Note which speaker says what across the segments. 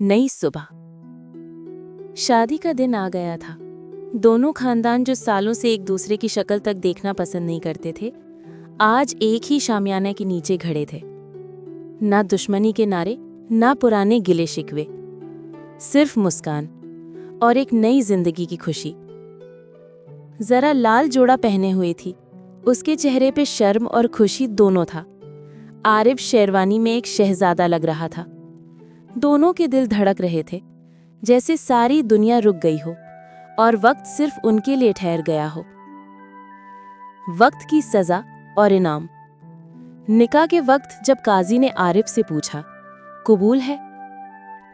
Speaker 1: नई सुबह। शादी का दिन आ गया था। दोनों खानदान जो सालों से एक दूसरे की शक्ल तक देखना पसंद नहीं करते थे, आज एक ही शामियाने के नीचे खड़े थे। ना दुश्मनी के नारे, ना पुराने गिले शिकवे, सिर्फ मुस्कान और एक नई जिंदगी की खुशी। जरा लाल जोड़ा पहने हुए थी, उसके चेहरे पे शर्म और खुशी दोनों था। आरिफ शेरवानी में एक शहजादा लग रहा था। दोनों के दिल धड़क रहे थे, जैसे सारी दुनिया रुक गई हो और वक्त सिर्फ उनके लिए ठहर गया हो। वक्त की सजा और इनाम। निकाह के वक्त जब काजी ने आरिफ से पूछा, कबूल है?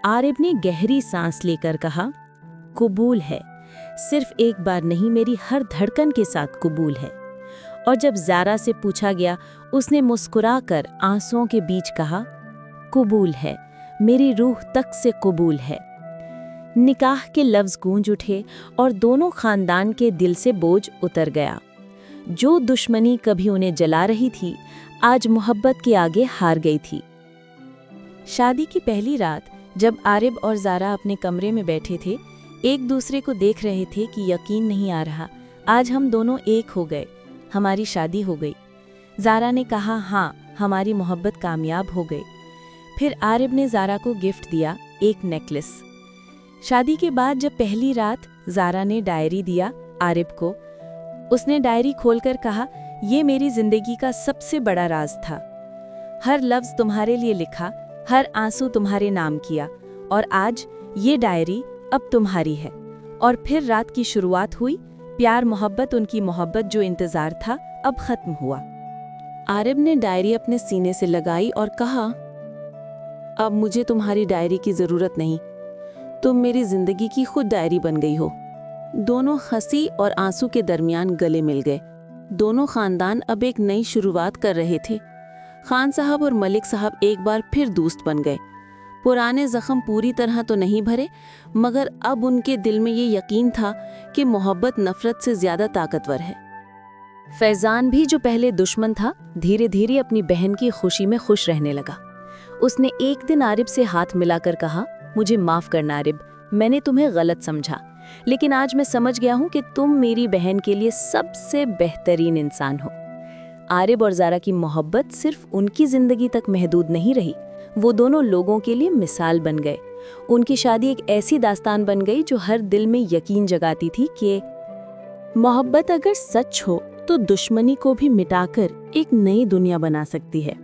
Speaker 1: आरिफ ने गहरी सांस लेकर कहा, कबूल है, सिर्फ एक बार नहीं, मेरी हर धड़कन के साथ कबूल है। और जब ज़ारा से पूछा गया, उसने मुस्कुराकर आंसुओं के बीच कहा, कबूल है, मेरी रूह तक से कबूल है। निकाह के लफ्ज़ गूंज उठे और दोनों खानदान के दिल से बोझ उतर गया। जो दुश्मनी कभी उन्हें जला रही थी, आज मोहब्बत के आगे हार गई थी। शादी की पहली रात जब आरिफ और ज़ारा अपने कमरे में बैठे थे, एक दूसरे को देख रहे थे कि यकीन नहीं आ रहा, आज हम दोनों एक हो गए, हमारी शादी हो गई। ज़ारा ने कहा, हाँ, हमारी मोहब्बत कामयाब हो गई। फिर आरिफ ने ज़ारा को गिफ्ट दिया, एक नेकलेस। शादी के बाद जब पहली रात ज़ारा ने डायरी दिया आरिफ को, उसने डायरी खोलकर कहा, ये मेरी जिंदगी का सबसे बड़ा राज था। हर लफ्ज़ तुम्हारे लिए लिखा, हर आंसू तुम्हारे नाम किया, और आज ये डायरी अब तुम्हारी है। और फिर रात की शुरुआत हुई। प्यार, मोहब्बत, उनकी मोहब्बत जो इंतज़ार था, अब ख़त्म हुआ। आरिफ ने डायरी अपने सीने से लगाई और कहा, अब मुझे तुम्हारी डायरी की ज़रूरत नहीं, तुम मेरी जिंदगी की खुद डायरी बन गई हो। दोनों हंसी और आंसू के दरमियान गले मिल गए। दोनों खानदान अब एक नई शुरुआत कर रहे थे। खान साहब और मलिक साहब एक बार फिर दोस्त बन गए। पुराने जख्म पूरी तरह तो नहीं भरे, मगर अब उनके दिल में ये यकीन था कि मोहब्बत नफरत से ज्यादा ताकतवर है। फैजान भी, जो पहले दुश्मन था, धीरे धीरे अपनी बहन की खुशी में खुश रहने लगा। उसने एक दिन आरिफ से हाथ मिलाकर कहा, मुझे माफ करना आरिफ, मैंने तुम्हें गलत समझा, लेकिन आज मैं समझ गया हूं कि तुम मेरी बहन के लिए सबसे बेहतरीन इंसान हो। आरिफ और ज़ारा की मोहब्बत सिर्फ उनकी जिंदगी तक महदूद नहीं रही, वो दोनों लोगों के लिए मिसाल बन गए। उनकी शादी एक ऐसी दास्तान बन गई जो हर दिल में यकीन जगाती थी कि मोहब्बत अगर सच हो तो दुश्मनी को भी मिटाकर एक नई दुनिया बना सकती है।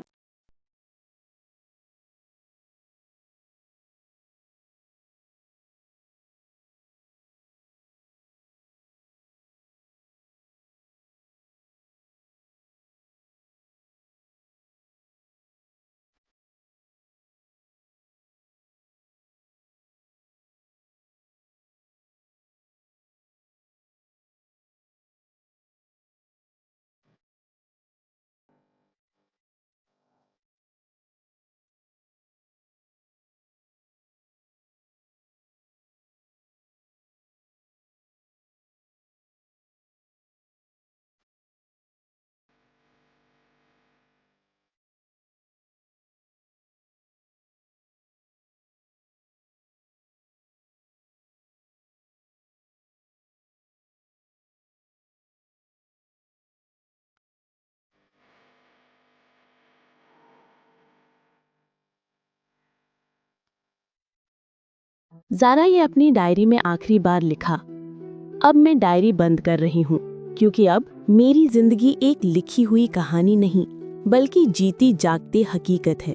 Speaker 1: ज़ारा ये अपनी डायरी में आखिरी बार लिखा, अब मैं डायरी बंद कर रही हूँ, क्योंकि अब मेरी जिंदगी एक लिखी हुई कहानी नहीं, बल्कि जीती जागती हकीकत है।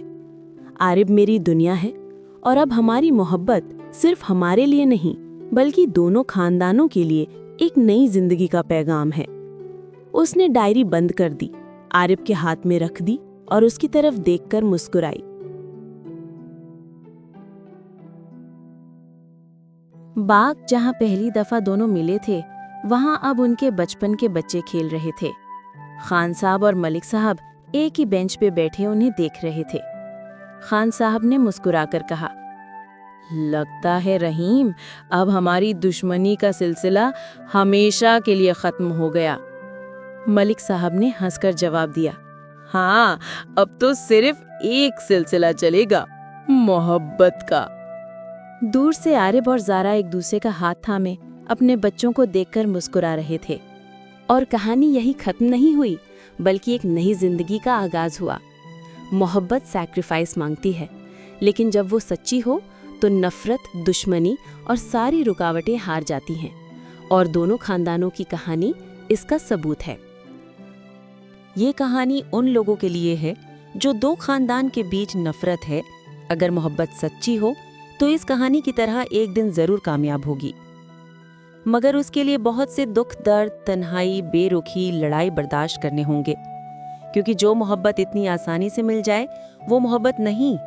Speaker 1: आरिफ मेरी दुनिया है, और अब हमारी मोहब्बत सिर्फ हमारे लिए नहीं, बल्कि दोनों खानदानों के लिए एक नई जिंदगी का पैगाम है। उसने डायरी बंद कर दी, आरिफ के हाथ में रख दी और उसकी तरफ देखकर मुस्कुराई। बाग जहाँ पहली दफा दोनों मिले थे, वहाँ अब उनके बचपन के बच्चे खेल रहे थे। खान साहब और मलिक साहब एक ही बेंच पे बैठे उन्हें देख रहे थे। खान साहब ने मुस्कुराकर कहा, लगता है रहीम, अब हमारी दुश्मनी का सिलसिला हमेशा के लिए खत्म हो गया। मलिक साहब ने हंसकर जवाब दिया, हाँ, अब तो सिर्फ एक सिलसिला चलेगा, मोहब्बत का। दूर से आरिब और ज़ारा एक दूसरे का हाथ थामे अपने बच्चों को देखकर मुस्कुरा रहे थे। और कहानी यही खत्म नहीं हुई, बल्कि एक नई जिंदगी का आगाज हुआ। मोहब्बत सैक्रिफाइस मांगती है, लेकिन जब वो सच्ची हो तो नफरत, दुश्मनी और सारी रुकावटें हार जाती हैं। और दोनों खानदानों की कहानी इसका सबूत है।
Speaker 2: ये कहानी उन लोगों के लिए है जो दो खानदान के बीच नफरत है। अगर मोहब्बत सच्ची हो तो इस कहानी की तरह एक दिन जरूर कामयाब होगी, मगर उसके लिए बहुत से दुख, दर्द, तन्हाई, बेरुखी, लड़ाई बर्दाश्त करने होंगे। क्योंकि जो मोहब्बत इतनी आसानी से मिल जाए वो मोहब्बत नहीं।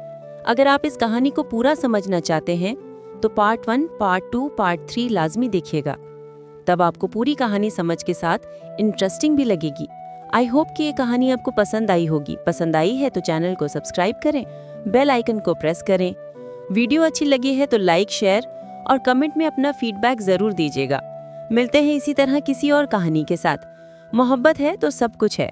Speaker 2: अगर आप इस कहानी को पूरा समझना चाहते हैं तो पार्ट 1, पार्ट 2, पार्ट 3 लाजमी देखिएगा। तब आपको पूरी कहानी समझ के साथ इंटरेस्टिंग भी लगेगी। आई होप कि ये कहानी आपको पसंद आई होगी। पसंद आई है तो चैनल को सब्सक्राइब करें, बेल आइकन को प्रेस करें। वीडियो अच्छी लगी है तो लाइक, शेयर और कमेंट में अपना फीडबैक जरूर दीजिएगा। मिलते हैं इसी तरह किसी और कहानी के साथ। मोहब्बत है तो सब कुछ है।